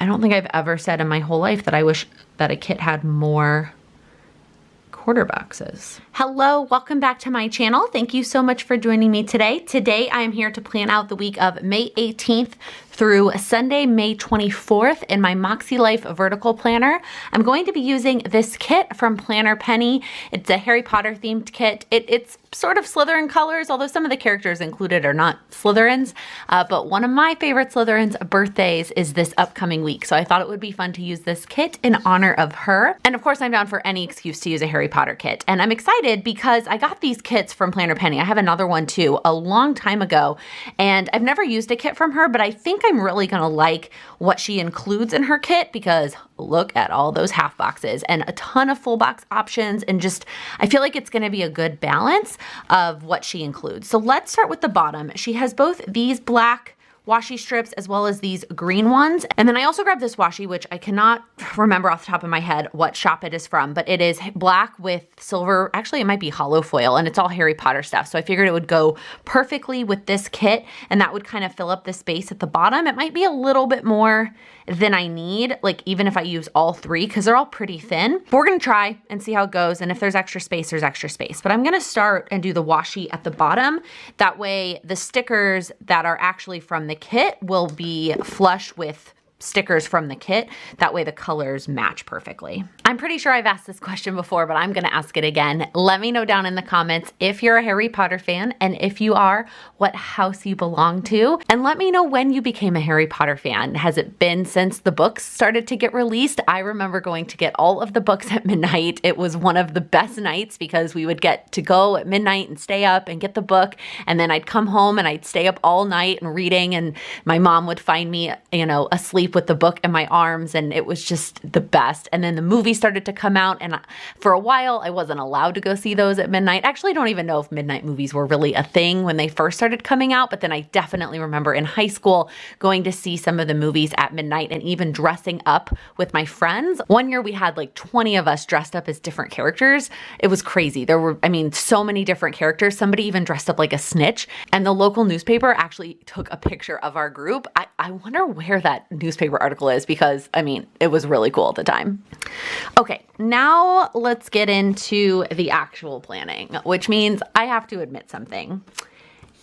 I don't think I've ever said in my whole life that I wish that a kit had more quarter boxes. Hello, welcome back to my channel. Thank you so much for joining me today. Today I am here to plan out the week of May 18th through Sunday, May 24th in my Makse Life vertical planner. I'm going to be using this kit from Planner Penny. It's a Harry Potter themed kit. It's sort of Slytherin colors, although some of the characters included are not Slytherins. But one of my favorite Slytherins' birthdays is this upcoming week. So I thought it would be fun to use this kit in honor of her. And of course, I'm down for any excuse to use a Harry Potter kit. And I'm excited because I got these kits from Planner Penny. I have another one too, a long time ago. And I've never used a kit from her, but I think I'm really gonna like what she includes in her kit because look at all those half boxes and a ton of full box options, and just, I feel like it's gonna be a good balance of what she includes. So let's start with the bottom. She has both these black washi strips as well as these green ones. And then I also grabbed this washi, which I cannot remember off the top of my head what shop it is from, but it is black with silver. Actually, it might be hollow foil, and it's all Harry Potter stuff. So I figured it would go perfectly with this kit, and that would kind of fill up the space at the bottom. It might be a little bit more than I need, like even if I use all three, because they're all pretty thin. But we're gonna try and see how it goes, and if there's extra space, there's extra space. But I'm gonna start and do the washi at the bottom. That way the stickers that are actually from the kit will be flush with stickers from the kit. That way the colors match perfectly. I'm pretty sure I've asked this question before, but I'm gonna ask it again. Let me know down in the comments if you're a Harry Potter fan, and if you are, what house you belong to. And let me know when you became a Harry Potter fan. Has it been since the books started to get released? I remember going to get all of the books at midnight. It was one of the best nights because we would get to go at midnight and stay up and get the book, and then I'd come home and I'd stay up all night and reading, and my mom would find me, you know, asleep with the book in my arms, and it was just the best. And then the movie started to come out, and for a while I wasn't allowed to go see those at midnight. Actually, I don't even know if midnight movies were really a thing when they first started coming out, but then I definitely remember in high school going to see some of the movies at midnight and even dressing up with my friends. One year we had like 20 of us dressed up as different characters. It was crazy. There were, I mean, so many different characters. Somebody even dressed up like a snitch, and the local newspaper actually took a picture of our group. I wonder where that newspaper article is, because I mean, it was really cool at the time. Okay, now let's get into the actual planning, which means I have to admit something.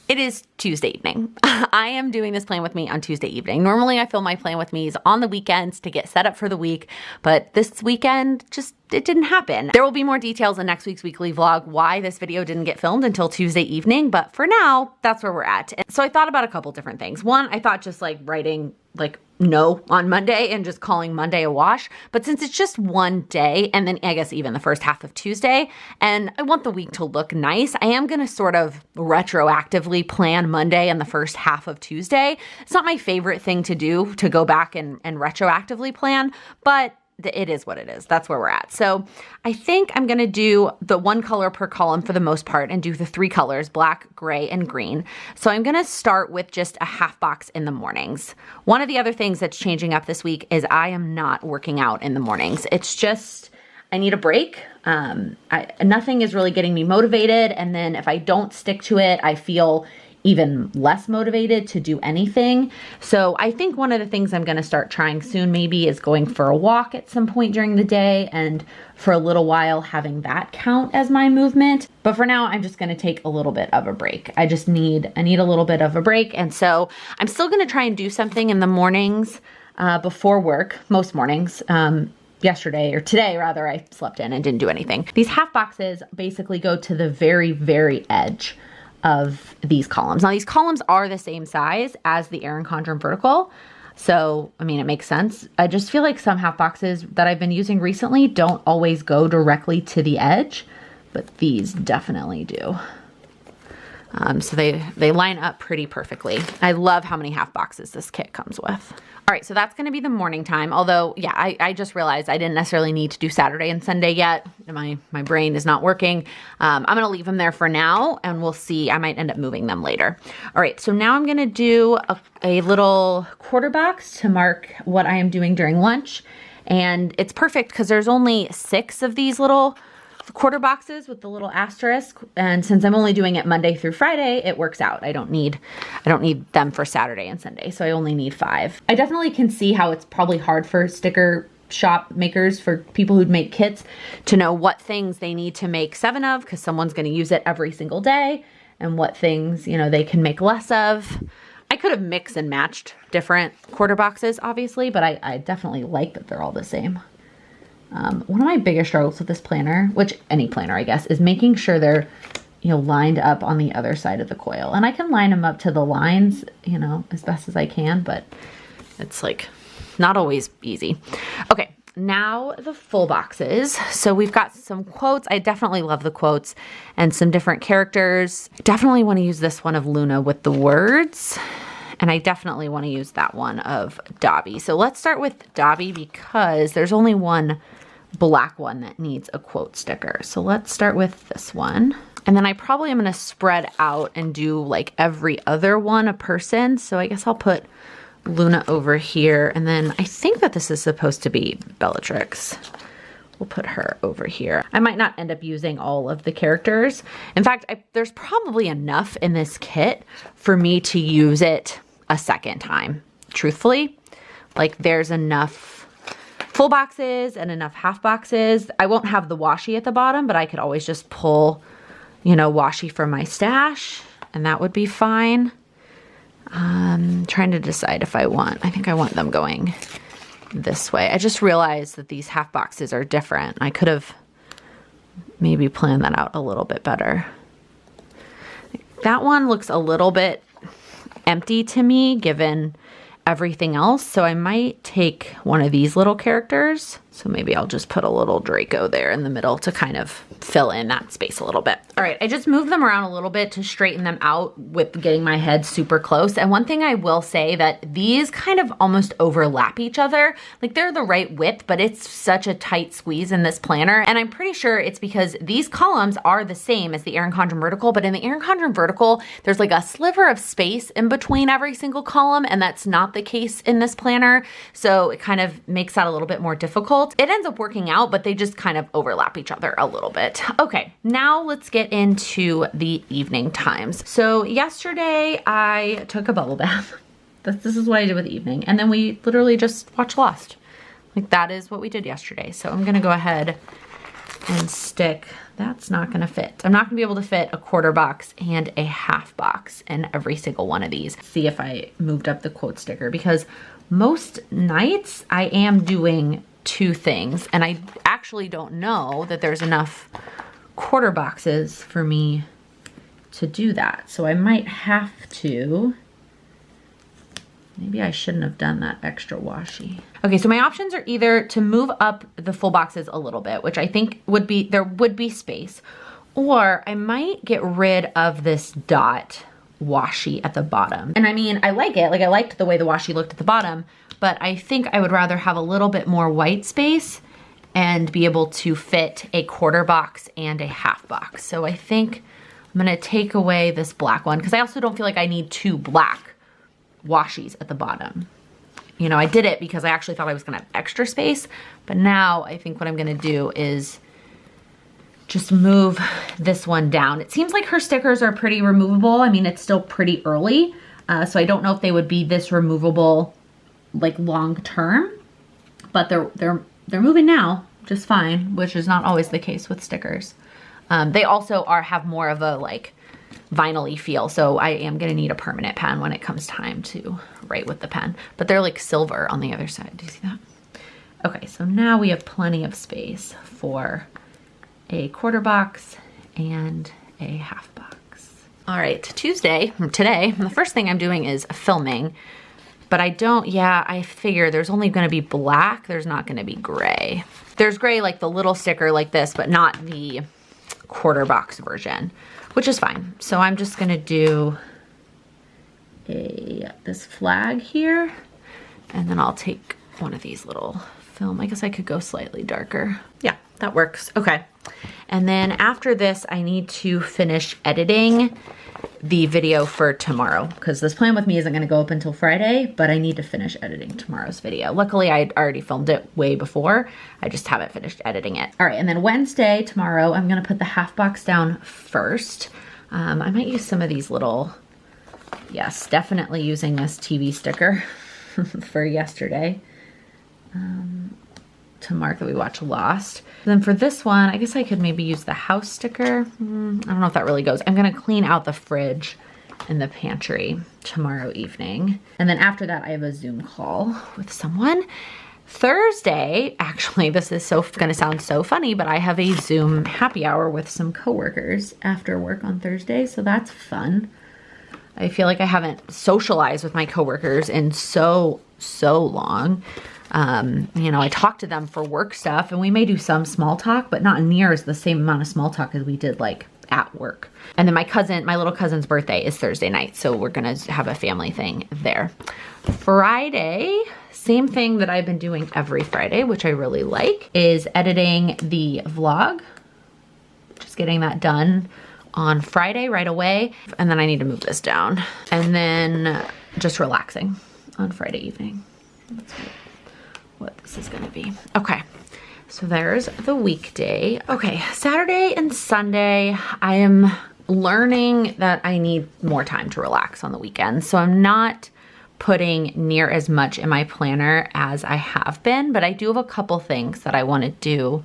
It is Tuesday evening. I am doing this plan with me on Tuesday evening. Normally I film my plan with me's on the weekends to get set up for the week, but this weekend it didn't happen. There will be more details in next week's weekly vlog why this video didn't get filmed until Tuesday evening, but for now, that's where we're at. And so I thought about a couple different things. One, I thought just like writing like no on Monday and just calling Monday a wash. But since it's just one day, and then I guess even the first half of Tuesday, and I want the week to look nice, I am gonna sort of retroactively plan Monday and the first half of Tuesday. It's not my favorite thing to do, to go back and retroactively plan, but it is what it is. That's where we're at. So I think I'm gonna do the one color per column for the most part and do the three colors, black, gray, and green. So I'm gonna start with just a half box in the mornings. One of the other things that's changing up this week is I am not working out in the mornings. It's just, I need a break. Nothing is really getting me motivated. And then if I don't stick to it, I feel even less motivated to do anything. So I think one of the things I'm gonna start trying soon maybe is going for a walk at some point during the day, and for a little while having that count as my movement. But for now, I'm just gonna take a little bit of a break. I need a little bit of a break. And so I'm still gonna try and do something in the mornings before work, most mornings. Yesterday, or today rather, I slept in and didn't do anything. These half boxes basically go to the very, very edge of these columns. Now these columns are the same size as the Erin Condren vertical. So, I mean, it makes sense. I just feel like some half boxes that I've been using recently don't always go directly to the edge, but these definitely do. So they line up pretty perfectly. I love how many half boxes this kit comes with. All right, so that's gonna be the morning time. Although, yeah, I just realized I didn't necessarily need to do Saturday and Sunday yet. My brain is not working. I'm gonna leave them there for now, and we'll see. I might end up moving them later. All right, so now I'm gonna do a little quarter box to mark what I am doing during lunch. And it's perfect because there's only 6 of these little quarter boxes with the little asterisk. And since I'm only doing it Monday through Friday, it works out. I don't need them for Saturday and Sunday. So I only need 5. I definitely can see how it's probably hard for sticker shop makers, for people who'd make kits, to know what things they need to make 7 of, because someone's going to use it every single day, and what things, you know, they can make less of. I could have mixed and matched different quarter boxes, obviously, but I definitely like that they're all the same. One of my biggest struggles with this planner, which any planner, I guess, is making sure they're, you know, lined up on the other side of the coil. And I can line them up to the lines, you know, as best as I can, but it's like not always easy. Okay, now the full boxes. So we've got some quotes. I definitely love the quotes and some different characters. Definitely want to use this one of Luna with the words. And I definitely want to use that one of Dobby. So let's start with Dobby because there's only one black one that needs a quote sticker. So let's start with this one. And then I probably am going to spread out and do like every other one a person. So I guess I'll put Luna over here. And then I think that this is supposed to be Bellatrix. We'll put her over here. I might not end up using all of the characters. In fact, there's probably enough in this kit for me to use it a second time, truthfully. Like there's enough full boxes and enough half boxes. I won't have the washi at the bottom, but I could always just pull, you know, washi from my stash and that would be fine. Trying to decide if I think I want them going this way. I just realized that these half boxes are different. I could have maybe planned that out a little bit better. That one looks a little bit empty to me given everything else. So I might take one of these little characters. So maybe I'll just put a little Draco there in the middle to kind of fill in that space a little bit. All right, I just moved them around a little bit to straighten them out with getting my head super close. And one thing I will say that these kind of almost overlap each other. Like they're the right width, but it's such a tight squeeze in this planner. And I'm pretty sure it's because these columns are the same as the Erin Condren vertical, but in the Erin Condren vertical, there's like a sliver of space in between every single column, and that's not the case in this planner. So it kind of makes that a little bit more difficult. It ends up working out, but they just kind of overlap each other a little bit. Okay, now let's get into the evening times. So yesterday I took a bubble bath. This is what I did with the evening. And then we literally just watched Lost. Like that is what we did yesterday. So I'm gonna go ahead and stick, that's not gonna fit. I'm not gonna be able to fit a quarter box and a half box in every single one of these. See if I moved up the quote sticker, because most nights I am doing 2 things, and I actually don't know that there's enough quarter boxes for me to do that. So I might have to, maybe I shouldn't have done that extra washi. Okay, so my options are either to move up the full boxes a little bit, which I think would be, there would be space, or I might get rid of this dot washi at the bottom. And I mean, I like it, like I liked the way the washi looked at the bottom, but I think I would rather have a little bit more white space and be able to fit a quarter box and a half box. So I think I'm gonna take away this black one, because I also don't feel like I need 2 black washis at the bottom. You know, I did it because I actually thought I was gonna have extra space, but now I think what I'm gonna do is just move this one down. It seems like her stickers are pretty removable. I mean, it's still pretty early, so I don't know if they would be this removable like long term, but they're moving now just fine, which is not always the case with stickers. They also have more of a like vinyl-y feel, so I am gonna need a permanent pen when it comes time to write with the pen, but they're like silver on the other side. Do you see that? Okay, so now we have plenty of space for a quarter box and a half box. All right, today, the first thing I'm doing is filming, but I figure there's only gonna be black, there's not gonna be gray. There's gray like the little sticker like this, but not the quarter box version, which is fine. So I'm just gonna do this flag here, and then I'll take one of these little film. I guess I could go slightly darker. Yeah, that works. Okay. And then after this, I need to finish editing the video for tomorrow because this plan with me isn't going to go up until Friday, but I need to finish editing tomorrow's video. Luckily, I'd already filmed it way before. I just haven't finished editing it. All right, and then Wednesday, tomorrow, I'm going to put the half box down first. I might use some of these little, yes, definitely using this TV sticker for yesterday. To mark that we watch Lost. Then for this one, I guess I could maybe use the house sticker. I don't know if that really goes. I'm gonna clean out the fridge and the pantry tomorrow evening. And then after that, I have a Zoom call with someone. Thursday, actually, this is gonna sound so funny, but I have a Zoom happy hour with some coworkers after work on Thursday, so that's fun. I feel like I haven't socialized with my coworkers in so long. You know, I talk to them for work stuff and we may do some small talk, but not near as the same amount of small talk as we did like at work. And then my little cousin's birthday is Thursday night. So we're going to have a family thing there. Friday, same thing that I've been doing every Friday, which I really like, is editing the vlog. Just getting that done on Friday right away. And then I need to move this down and then just relaxing on Friday evening. That's what this is going to be. Okay, so there's the weekday. Okay, Saturday and Sunday, I am learning that I need more time to relax on the weekends. So I'm not putting near as much in my planner as I have been, but I do have a couple things that I want to do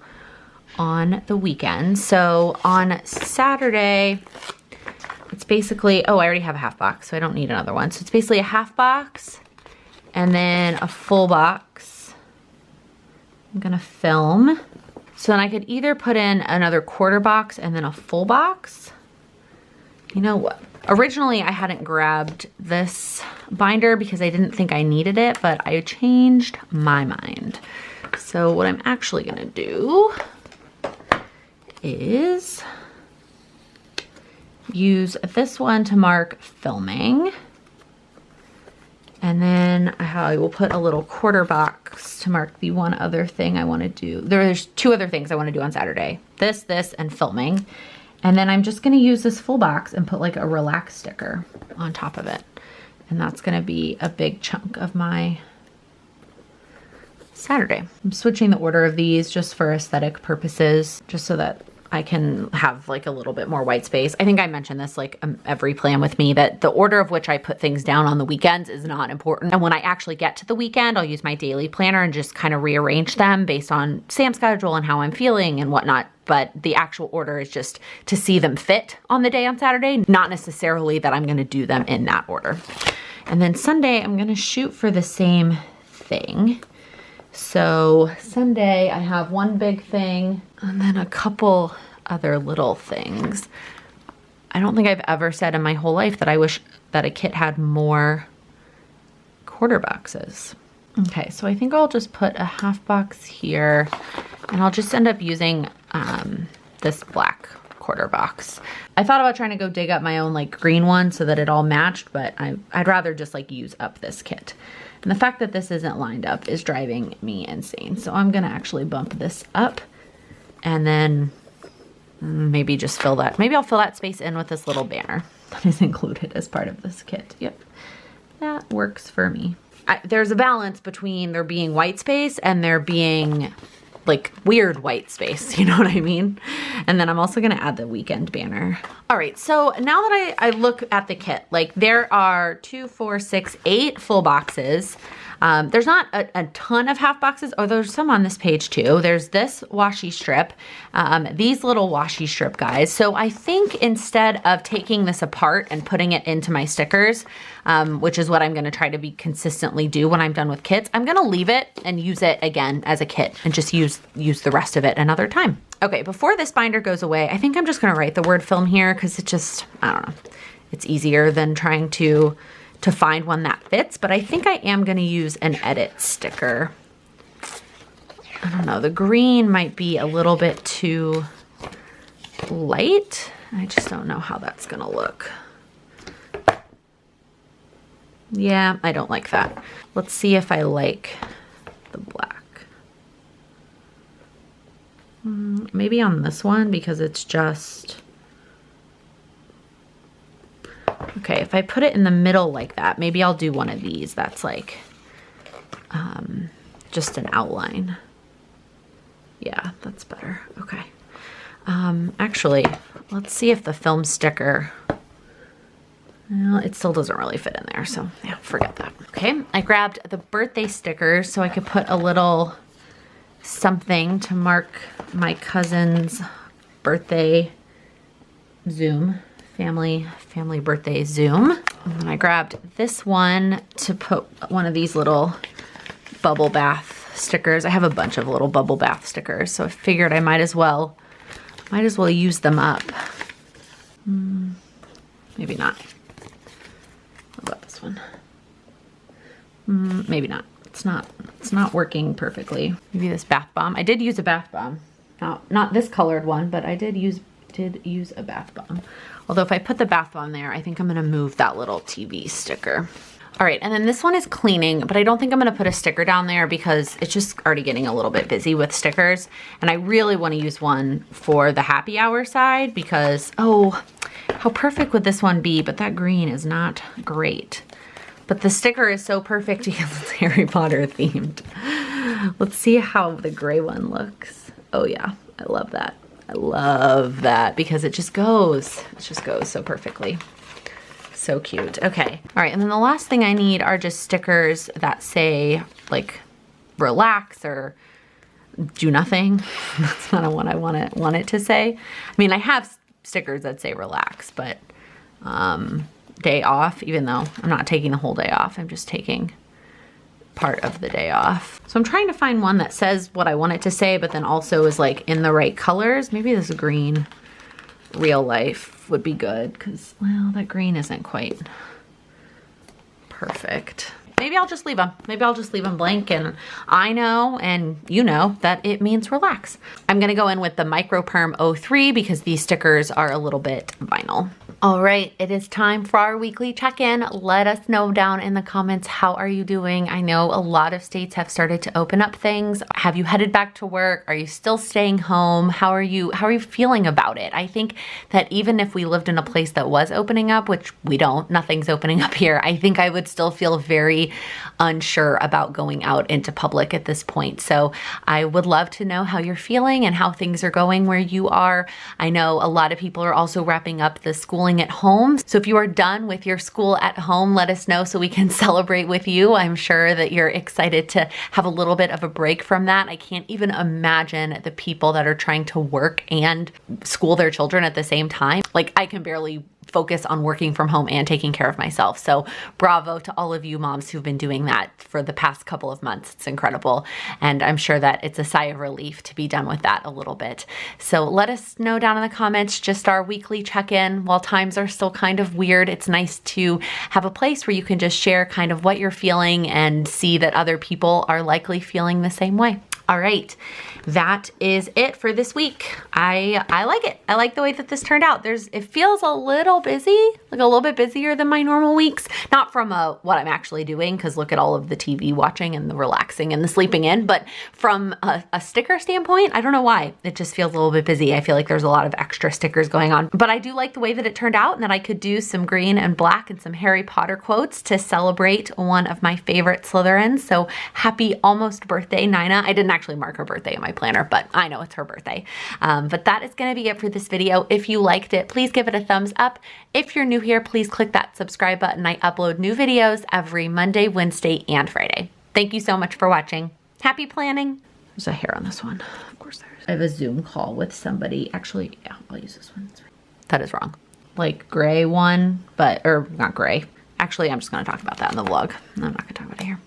on the weekend. So on Saturday, it's basically, oh, I already have a half box, so I don't need another one. So it's basically a half box and then a full box. I'm gonna film. So then I could either put in another quarter box and then a full box. You know what? Originally I hadn't grabbed this binder because I didn't think I needed it, but I changed my mind. So what I'm actually gonna do is use this one to mark filming. And then I will put a little quarter box to mark the one other thing I want to do. There's two other things I want to do on Saturday. This, and filming. And then I'm just going to use this full box and put like a relax sticker on top of it. And that's going to be a big chunk of my Saturday. I'm switching the order of these just for aesthetic purposes, just so that I can have like a little bit more white space. I think I mentioned this like every plan with me, that the order of which I put things down on the weekends is not important. And when I actually get to the weekend, I'll use my daily planner and just kind of rearrange them based on Sam's schedule and how I'm feeling and whatnot. But the actual order is just to see them fit on the day on Saturday, not necessarily that I'm going to do them in that order. And then Sunday, I'm going to shoot for the same thing. So Sunday, I have one big thing and then a couple other little things. I don't think I've ever said in my whole life that I wish that a kit had more quarter boxes. Okay, so I think I'll just put a half box here and I'll just end up using this black quarter box. I thought about trying to go dig up my own like green one so that it all matched, but I'd rather just like use up this kit. And the fact that this isn't lined up is driving me insane. So I'm gonna actually bump this up and then maybe just fill that. Maybe I'll fill that space in with this little banner that is included as part of this kit. Yep, that works for me. There's a balance between there being white space and there being like weird white space, you know what I mean? And then I'm also gonna add the weekend banner. All right, so now that I look at the kit, like there are 2, 4, 6, 8 full boxes. There's not a ton of half boxes, or there's some on this page too. There's this washi strip, these little washi strip guys. So I think instead of taking this apart and putting it into my stickers, which is what I'm gonna try to be consistently do when I'm done with kits, I'm gonna leave it and use it again as a kit and just use the rest of it another time. Okay, before this binder goes away, I think I'm just gonna write the word film here because it just, I don't know, it's easier than trying to find one that fits, but I think I am gonna use an edit sticker. I don't know, the green might be a little bit too light. I just don't know how that's gonna look. Yeah, I don't like that. Let's see if I like the black. Maybe on this one because it's just, Okay, if I put it in the middle like that, maybe I'll do one of these that's like just an outline. Yeah, that's better. Okay. Actually, let's see if the film sticker, well, it still doesn't really fit in there, so yeah, forget that. Okay, I grabbed the birthday stickers so I could put a little something to mark my cousin's birthday Zoom, family birthday Zoom. And then I grabbed this one to put one of these little bubble bath stickers. I have a bunch of little bubble bath stickers, so I figured I might as well use them up. Maybe not. What about this one? Maybe not. It's not working perfectly. Maybe this bath bomb. I did use a bath bomb. Not this colored one, but I did use a bath bomb. Although if I put the bath bomb there, I think I'm gonna move that little TV sticker. All right, and then this one is cleaning, but I don't think I'm gonna put a sticker down there because it's just already getting a little bit busy with stickers. And I really wanna use one for the happy hour side because, oh, how perfect would this one be? But that green is not great. But the sticker is so perfect because it's Harry Potter themed. Let's see how the gray one looks. Oh yeah, I love that. I love that because it just goes so perfectly. So cute. Okay. All right. And then the last thing I need are just stickers that say like relax or do nothing. That's not what I want it to say. I mean, I have stickers that say relax, but day off, even though I'm not taking the whole day off, I'm just taking part of the day off. So I'm trying to find one that says what I want it to say, but then also is like in the right colors. Maybe this green real life would be good because, well, that green isn't quite perfect. Maybe I'll just leave them. Maybe I'll just leave them blank, and I know and you know that it means relax. I'm gonna go in with the Micro Perm 03 because these stickers are a little bit vinyl. All right, it is time for our weekly check-in. Let us know down in the comments, how are you doing? I know a lot of states have started to open up things. Have you headed back to work? Are you still staying home? How are you feeling about it? I think that even if we lived in a place that was opening up, which we don't, nothing's opening up here, I think I would still feel very unsure about going out into public at this point. So I would love to know how you're feeling and how things are going where you are. I know a lot of people are also wrapping up the schooling at home. So if you are done with your school at home, let us know so we can celebrate with you. I'm sure that you're excited to have a little bit of a break from that. I can't even imagine the people that are trying to work and school their children at the same time. Like, I can barely focus on working from home and taking care of myself. So bravo to all of you moms who've been doing that for the past couple of months. It's incredible. And I'm sure that it's a sigh of relief to be done with that a little bit. So let us know down in the comments, just our weekly check-in. While times are still kind of weird, it's nice to have a place where you can just share kind of what you're feeling and see that other people are likely feeling the same way. All right, that is it for this week. I like it. I like the way that this turned out. It feels a little busy, like a little bit busier than my normal weeks. Not from what I'm actually doing, because look at all of the TV watching and the relaxing and the sleeping in, but from a sticker standpoint, I don't know why. It just feels a little bit busy. I feel like there's a lot of extra stickers going on, but I do like the way that it turned out and that I could do some green and black and some Harry Potter quotes to celebrate one of my favorite Slytherins. So happy almost birthday, Nina. I didn't actually mark her birthday in my planner, but I know it's her birthday. But that is going to be it for this video. If you liked it, please give it a thumbs up. If you're new here, please click that subscribe button. I upload new videos every Monday, Wednesday, and Friday. Thank you so much for watching. Happy planning. There's a hair on this one. Of course there is. I have a Zoom call with somebody. Actually, yeah, I'll use this one. That is wrong. Like gray one, or not gray. Actually, I'm just going to talk about that in the vlog. I'm not going to talk about it here.